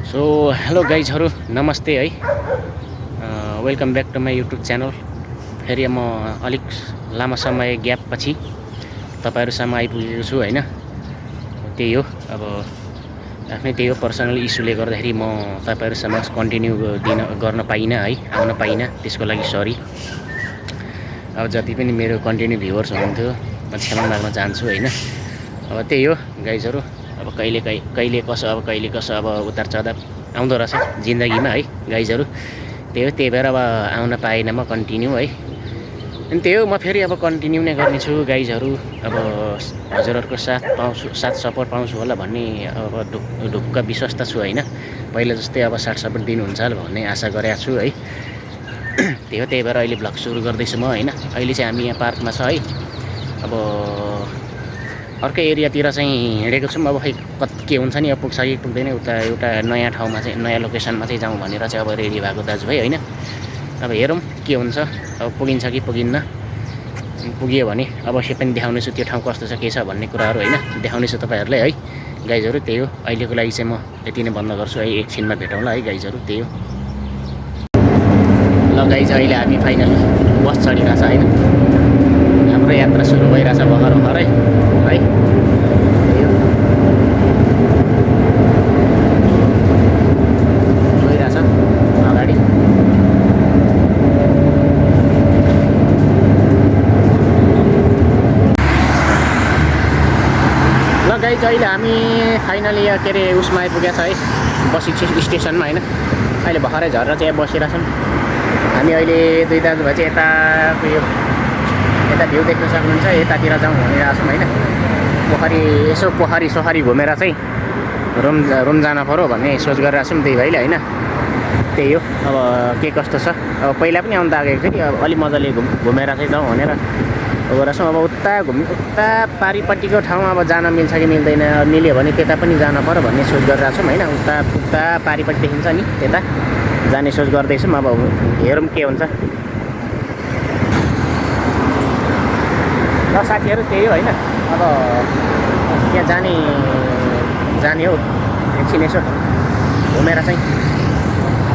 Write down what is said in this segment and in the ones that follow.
So hello गाइजहरू नमस्ते है। Welcome back to my YouTube channel. फेरि म अलिक लामो समय ग्यापपछि तपाईँहरूसम्म आइपुगेको छु होइन। त्यही हो, अब आफ्नै त्यही हो पर्सनल इस्युले गर्दाखेरि म तपाईँहरूसम्म कन्टिन्यू गर्न पाइनँ है, आउन पाइनँ, त्यसको लागि सरी। अब जति पनि मेरो कन्टिन्यू भ्युवर्स हुनुहुन्थ्यो म क्षमा माग्न चाहन्छु होइन। अब त्यही हो गाइजहरू, अब कहिले कसो अब उतार चढाव आउँदो रहेछ जिन्दगीमा है गाइजहरू। त्यही हो, त्यही भएर अब आउन पाएन म कन्टिन्यू है। अनि त्यही हो, म फेरि अब कन्टिन्यू नै गर्नेछु गाइजहरू। अब हजुरहरूको साथ सपोर्ट पाउँछु होला भन्ने अब ढुक्क विश्वास त छु होइन। पहिला जस्तै अब साथ सपोर्ट दिनुहुन्छ भन्ने आशा गरेको छु है। त्यही हो, त्यही भएर अहिले भ्लग सुरु गर्दैछु म होइन। अहिले चाहिँ हामी यहाँ पार्कमा छ है। अब अर्कै एरियातिर चाहिँ हिँडेको छौँ। अब खै के हुन्छ नि, अब पुग्छ कि पुग्दैन, उता एउटा नयाँ ठाउँमा चाहिँ नयाँ लोकेसनमा चाहिँ जाउँ भनेर चाहिँ अब रेडी भएको दाजुभाइ होइन। अब हेरौँ के हुन्छ, अब पुगिन्छ कि पुगिन्न। पुग्यो भने अवश्य पनि देखाउनेछु त्यो ठाउँ कस्तो छ के छ भन्ने कुराहरू होइन, देखाउनेछु तपाईँहरूलाई है गाइजहरू। त्यही हो, अहिलेको लागि चाहिँ म यति नै बन्द गर्छु है, एकछिनमा भेटौँला है गाइजहरू। त्यही हो। ल गाइज, अहिले हामी फाइनली बस चढिरहेछ होइन। हाम्रो यात्रा सुरु भइरहेछ भर्खर भर्खरै है। गइरहेछ अगाडि। ल गाइज, अहिले हामी फाइनली के अरे उसमा आइपुगेको छ है, बस स्टेसनमा होइन। अहिले भर्खरै झरेर चाहिँ बसिरहेछौँ हामी। अहिले दुई दाजुभाइ चाहिँ यता भ्यू देख्न सक्नुहुन्छ, यतातिर जाउँ भनिरहेछौँ होइन। यसो पोखरी सोखरी घुमेर चाहिँ रुम जान पऱ्यो भन्ने सोच गरिरहेको छौँ दुई भाइले होइन। त्यही हो, अब के कस्तो छ। अब पहिला पनि आउनु त आएको फेरि अब अलि मजाले घुमेर चाहिँ जाउँ भनेर गएछौँ। अब उता पारिपट्टिको ठाउँमा अब जान मिल्छ कि मिल्दैन, मिल्यो भने त्यता पनि जान पऱ्यो भन्ने सोच गरिरहेको छौँ होइन। उता पारिपट्टि देखिन्छ नि, त्यता जाने सोच गर्दैछौँ। अब हेरौँ के हुन्छ। ल साथीहरू, त्यही हो होइन। अब त्यहाँ जाने हो, एकछिन यसो घुमेर चाहिँ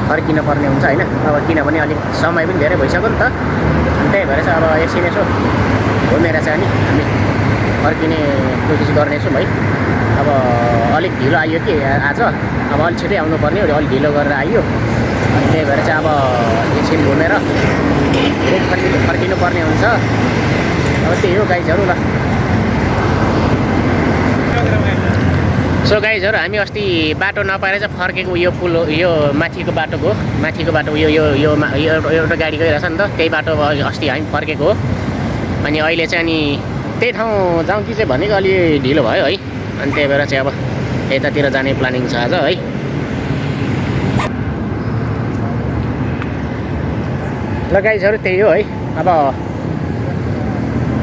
फर्किन पर्ने हुन्छ होइन। अब किनभने अलिक समय पनि धेरै भइसक्यो नि त, अनि त्यही भएर चाहिँ अब एकछिन यसो घुमेर चाहिँ अनि हामी फर्किने कोसिस गर्नेछौँ है। अब अलिक ढिलो आइयो कि आज, अब अलिक छिटै आउनुपर्ने हो, अलिक ढिलो गरेर आइयो। अनि त्यही भएर चाहिँ अब एकछिन घुमेर फर्किनु पर्ने हुन्छ। अब त्यही हो गाइजहरू। ल सो गाइजहरू, हामी अस्ति बाटो नपाएर चाहिँ फर्केको यो पुल, यो माथिको बाटो यो एउटा गाडी गइरहेछ नि त, त्यही बाटो अस्ति हामी फर्केको हो। अनि अहिले चाहिँ अनि त्यही ठाउँ जाउँ कि चाहिँ भनेको अलि ढिलो भयो है। अनि त्यही भएर चाहिँ अब यतातिर जाने प्लानिङ छ आज है। ल गाइजहरू, त्यही हो है। अब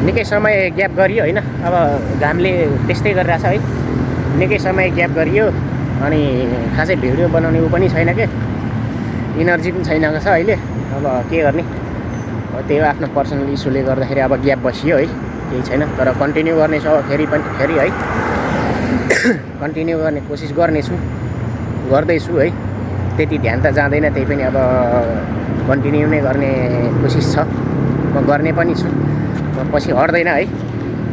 निकै समय ग्याप गरियो होइन। अब घामले त्यस्तै गरिरहेछ है, निकै समय ग्याप गरियो। अनि खासै भिडियो बनाउने ऊ पनि छैन के, इनर्जी पनि छैन छ अहिले। अब के गर्ने, त्यही हो, आफ्नो पर्सनल इस्युले गर्दाखेरि अब ग्याप बसियो है, केही छैन। तर कन्टिन्यू गर्नेछु अब फेरि है, कन्टिन्यू गर्ने कोसिस गर्दैछु है। त्यति ध्यान त जाँदैन, त्यही पनि अब कन्टिन्यू नै गर्ने कोसिस छ, म गर्ने पनि छु, म पछि हट्दैन है।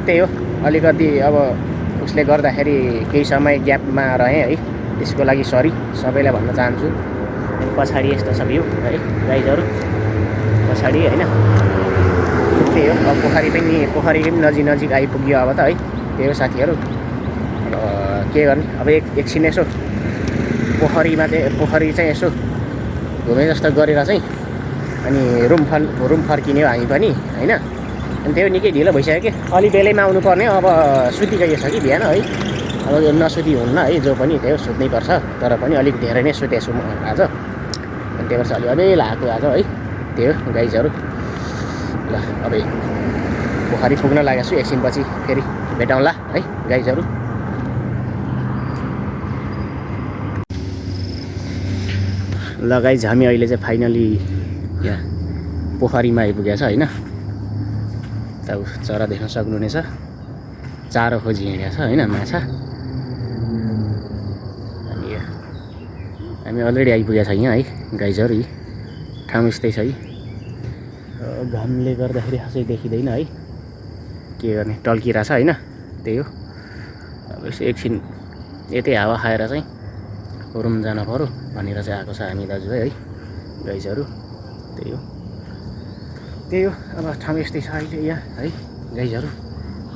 त्यही हो, अलिकति अब उसले गर्दाखेरि केही समय ग्यापमा रहेँ है, त्यसको लागि सरी सबैलाई भन्न चाहन्छु। पछाडि यस्तो छ भ्यू है गाइजहरू, पछाडि होइन। त्यही हो, अब पोखरी पनि नजिक आइपुग्यो अब त है। त्यही हो साथीहरू, अब के गर्ने। अब एकछिन यसो पोखरी चाहिँ यसो घुमे जस्तो गरेर चाहिँ अनि रुम फर्किने हो हामी पनि होइन। अनि त्यो निकै ढिलो भइसक्यो कि, अलि बेलैमा आउनुपर्ने हो। अब सुतिगएको छ कि बिहान है, अब नसुति हुन्न है, जो पनि त्यही हो, सुत्नै पर्छ। तर पनि अलिक धेरै नै सुतेको छु म आज, अनि त्यही भएर चाहिँ अलि अबेला आएको आज है। त्यही हो गाइजहरू। ल अब पोखरी पुग्न लागेको छु, एकछिनपछि फेरि भेटौँला है गाइजहरू। ल गाइज, हामी अहिले चाहिँ फाइनली यहाँ पोखरीमा आइपुगेको छ होइन। त चरा देख्न सक्नुहुनेछ, चारो खोजी हिँडेको छ होइन, माछा। अनि हामी अलरेडी आइपुगेका छ यहाँ है गाइजहरू। यी ठाउँ यस्तै छ है, घामले गर्दाखेरि खासै देखिँदैन है, के गर्ने टल्किरहेछ होइन। त्यही हो, अब यसो एकछिन यतै हावा खाएर चाहिँ रुम जान पर्यो भनेर चाहिँ आएको छ हामी दाजुभाइ है गाइजहरू। त्यही हो अब ठाउँ यस्तै छ अहिले यहाँ है गाइजहरू,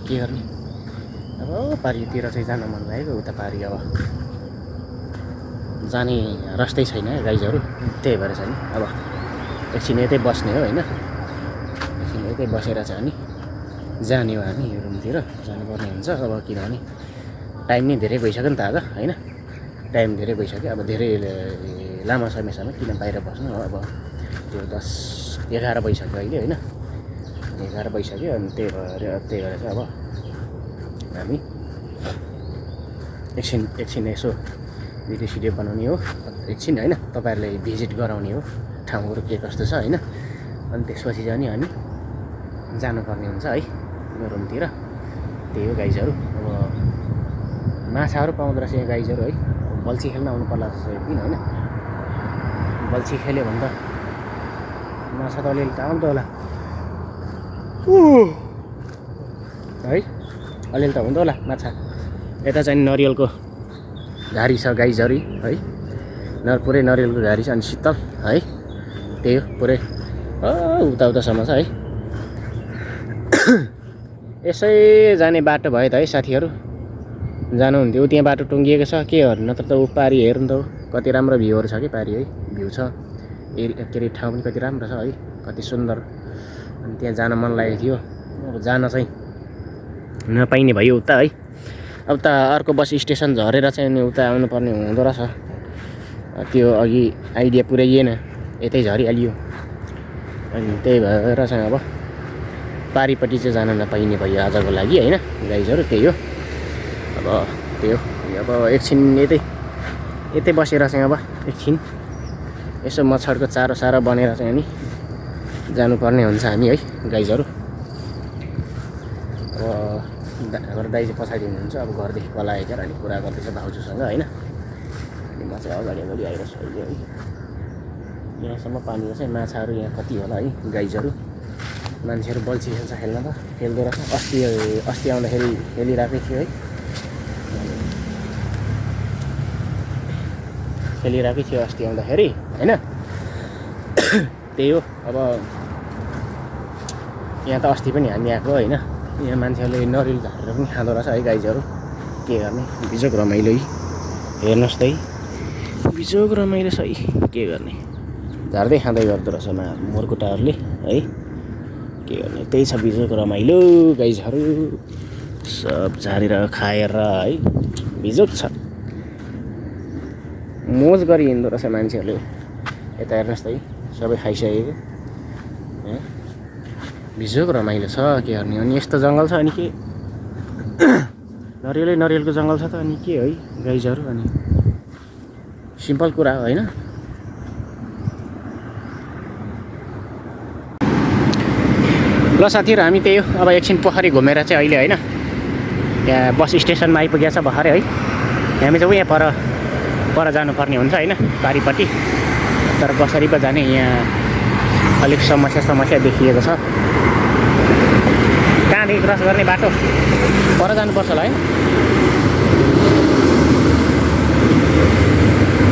के गर्ने। अब पारितिर चाहिँ जान मन लागेको, उता पारि अब जाने रस्तै छैन है गाइजहरू। त्यही भएर चाहिँ अब एकछिन यतै बस्ने हो होइन, एकछिन यतै बसेर चाहिँ अनि जाने हो हामी रुमतिर जानुपर्ने हुन्छ। अब किनभने टाइम नै धेरै भइसक्यो नि त आज होइन, टाइम धेरै भइसक्यो। अब धेरै लामो समयसम्म किन बाहिर बस्नु, अब त्यो 10-11 भइसक्यो अहिले होइन, 11 भइसक्यो। अनि त्यही भएर चाहिँ अब हामी एकछिन यसो भिडियो बनाउने हो एकछिन होइन, तपाईँहरूलाई भिजिट गराउने हो ठाउँहरू के कस्तो छ होइन। अनि त्यसपछि चाहिँ हामी जानुपर्ने हुन्छ है रुमतिर। त्यही हो गाइजहरू। अब माछाहरू पाउँदो रहेछ यहाँ गाइजहरू है, बल्छी खेल्न आउनु पर्ला जस्तो किन होइन, बल्छी खेल्यो भने त माछा त अलिअलि त आउँछ होला है, अलिअलि त हुँदो होला माछा। यता चाहिँ नरिवलको घारी छ गाइजहरू है, पुरै नरिवलको घारी छ अनि शीतल है। त्यही हो, पुरै उतासम्म छ है। यसै जाने बाटो भयो त है साथीहरू, जानुहुन्थ्यो। त्यहाँ बाटो टुङ्गिएको छ के गर्नु, नत्र त ऊ पारि हेर्नु त कति राम्रो भ्यूहरू छ कि पारि है, भ्यू छ के अरे ठाउँ पनि कति राम्रो छ है, कति सुन्दर। अनि त्यहाँ जान मन लागेको थियो, अब जान चाहिँ नपाइने भयो उता है। अब त अर्को बस स्टेसन झरेर चाहिँ अनि उता आउनुपर्ने हुँदो रहेछ, त्यो अघि आइडिया पुऱ्याइएन, यतै झरिहालियो। अनि त्यही भएर चाहिँ अब पारिपट्टि चाहिँ जान नपाइने भयो आजको लागि होइन गाइजहरू। त्यही हो, अब त्यही हो। अब एकछिन यतै बसेर चाहिँ अब एकछिन यसो मच्छरको चारो बनेर चाहिँ अनि जानुपर्ने हुन्छ हामी है गाइजहरू। अब हाम्रो दाइ चाहिँ पछाडि हुनुहुन्छ, अब घरदेखि पलाएर अनि कुरा गर्दैछ भाउजूसँग होइन। अनि म चाहिँ अगाडि आइरहेको छु अहिले है। यहाँसम्म पानी रहेछ, माछाहरू यहाँ कति होला है गाइजहरू। मान्छेहरू बल्छी खेल्छ, खेल्न त खेल्दो रहेछ। अस्ति आउँदाखेरि खेलिरहेकै थियो है, खेलिरहेकै थियो अस्ति आउँदाखेरि होइन। त्यही हो, अब यहाँ त अस्ति पनि हामी आएको होइन। यहाँ मान्छेहरूले नरिवल झारेर पनि खाँदो रहेछ है गाइजहरू, के गर्ने। बिजोग रमाइलो है, हेर्नुहोस् त है, बिजोग रमाइलो छ है, के गर्ने। झार्दै खाँदै गर्दो रहेछ मोरकुटाहरूले है, के गर्ने। त्यही छ बिजोग रमाइलो गाइजहरू, सब झारेर खाएर है बिजोग छ, मोज गरी हिँड्दो रहेछ मान्छेहरूले। यता हेर्नुहोस् त है, सबै खाइसकेको बिजोग रमाइलो छ, के गर्ने। अनि यस्तो जङ्गल छ अनि के नरिवलको जङ्गल छ त अनि के है गाइजहरू। अनि सिम्पल कुरा हो होइन। ल साथीहरू, हामी त्यही हो, अब एकछिन पोखरी घुमेर चाहिँ अहिले होइन यहाँ बस स्टेसनमा आइपुगेको छ भर्खरै है। हामी चाहिँ यहाँ पर जानुपर्ने हुन्छ होइन पारिपट्टि, तर कसरी पो जाने यहाँ अलिक समस्या देखिएको छ। कहाँदेखि क्रस गर्ने बाटो पर जानुपर्छ होला है,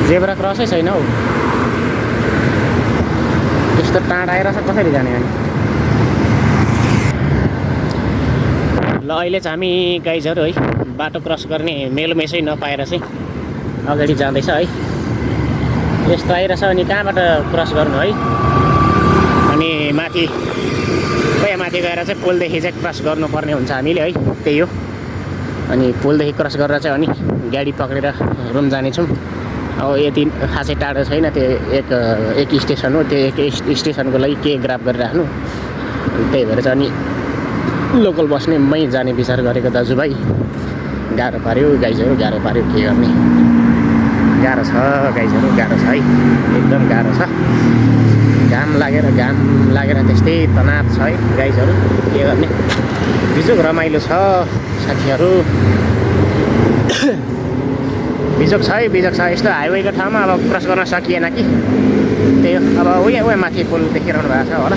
जेब्रा क्रसै छैन हौ, त्यस्तो टाढा आएर छ, कसरी जाने अनि। ल अहिले चाहिँ हामी गाइजहरू है बाटो क्रस गर्ने मेलोमेसै नपाएर चाहिँ अगाडि जाँदैछ है। यस्तो आइरहेछ अनि कहाँबाट क्रस गर्नु है, अनि माथि गएर चाहिँ पुलदेखि चाहिँ क्रस गर्नुपर्ने हुन्छ हामीले है। त्यही हो, अनि पुलदेखि क्रस गरेर चाहिँ अनि गाडी पक्रेर रुम जानेछौँ। अब यति खासै टाढो छैन, त्यो एक स्टेसन हो, त्यो एक स्टेसनको लागि के ग्राफ गरिराख्नु। त्यही भएर चाहिँ अनि लोकल बस्ने मै जाने विचार गरेको दाजुभाइ। गाह्रो पाऱ्यो गाइजहरू, गाह्रो पाऱ्यो, के गर्ने। गाह्रो छ गाइजहरू, गाह्रो छ है, एकदम गाह्रो छ। घाम लागेर त्यस्तै तनाव छ है गाइजहरू, के गर्ने। बिजोग रमाइलो छ साथीहरू। बिजोक छ है, बिजोक छ। यस्तो हाइवेको ठाउँमा अब क्रस गर्न सकिएन कि त्यही हो। अब उयो माथि पुल देखिरहनु भएको छ होला,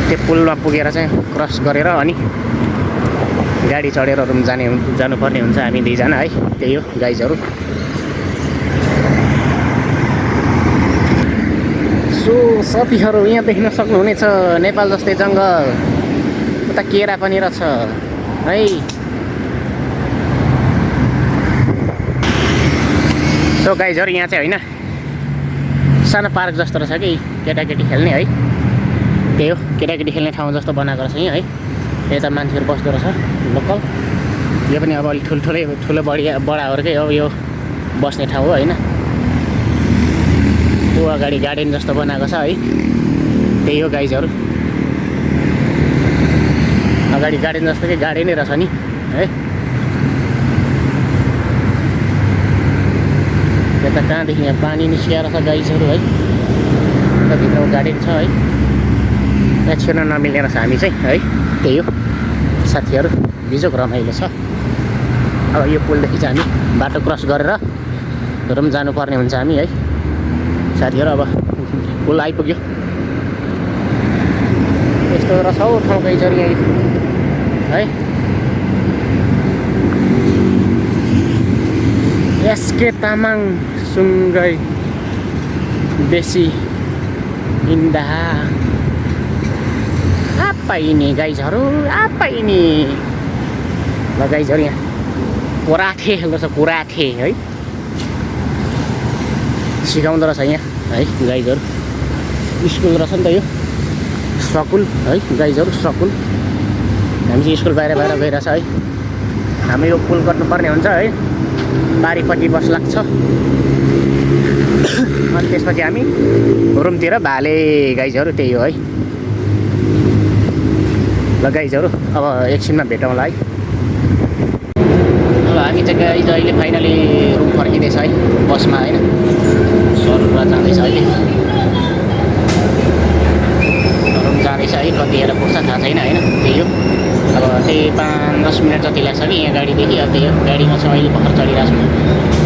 त्यो पुलमा पुगेर चाहिँ क्रस गरेर अनि गाडी चढेर रुम जानुपर्ने हुन्छ हामी दुईजना है। त्यही हो गाइजहरू। सो साथीहरू यहाँ देख्न सक्नुहुनेछ नेपाल जस्तै जङ्गल, उता केरा पनि रहेछ है। सो गाइजहरू यहाँ चाहिँ होइन, सानो पार्क जस्तो रहेछ कि केटाकेटी खेल्ने है। त्यही हो, केटाकेटी खेल्ने ठाउँ जस्तो बनाएको रहेछ यहाँ है। यता मान्छेहरू बस्दो रहेछ लोकल। यो पनि अब अलिक ठुलो बडाहरूकै हो यो बस्ने ठाउँ हो होइन। त्यो अगाडि गार्डन जस्तो बनाएको छ है। त्यही हो गाइजहरू, अगाडि गार्डन जस्तो कि गार्डनै रहेछ नि है। यता कहाँदेखि यहाँ पानी निस्किएर छ गाइजहरू है। यता भित्र गार्डन छ है, यहाँ छिर्न नमिल्ने रहेछ हामी चाहिँ है। त्यही हो साथीहरू, बिजोक रमाइलो छ। अब यो पुलदेखि चाहिँ हामी बाटो क्रस गरेर रुम जानुपर्ने हुन्छ हामी है साथीहरू। अब पुल आइपुग्यो। यस्तो रहेछ हौ ठाउँ गाइजहरू यहीँ है। एसके तामाङ सुङ्गाई बेसी इन्डा आपाइनी गाइजहरू, आपाइनी ल गाइजहरू। यहाँ कोराथे रहेछ, कोराथे है, सिकाउँदो रहेछ यहाँ है गाइजहरू। स्कुल रहेछ नि त यो, सकुल है गाइजहरू, सकुल। हामी चाहिँ स्कुल बाहिर गइरहेछ है। हामी यो पुल गर्नुपर्ने हुन्छ है, बारीपट्टि बस लाग्छ अनि त्यसपछि हामी रुमतिर भाले गाइजहरू। त्यही हो है। ल गाइजहरू अब एकछिनमा भेटौँला है। अब हामी चाहिँ गाइज अहिले फाइनली रुम फर्किँदैछ है बसमा होइन। सर जाँदैछ अहिले, रुम जाँदैछ है। कतिखेर पुग्छ थाहा छैन होइन। त्यही हो, अब त्यही 5-10 मिनट जति लाग्छ कि यहाँ गाडीदेखि। अब त्यही हो, गाडीमा चाहिँ अहिले भर्खर चढिरहेको छु।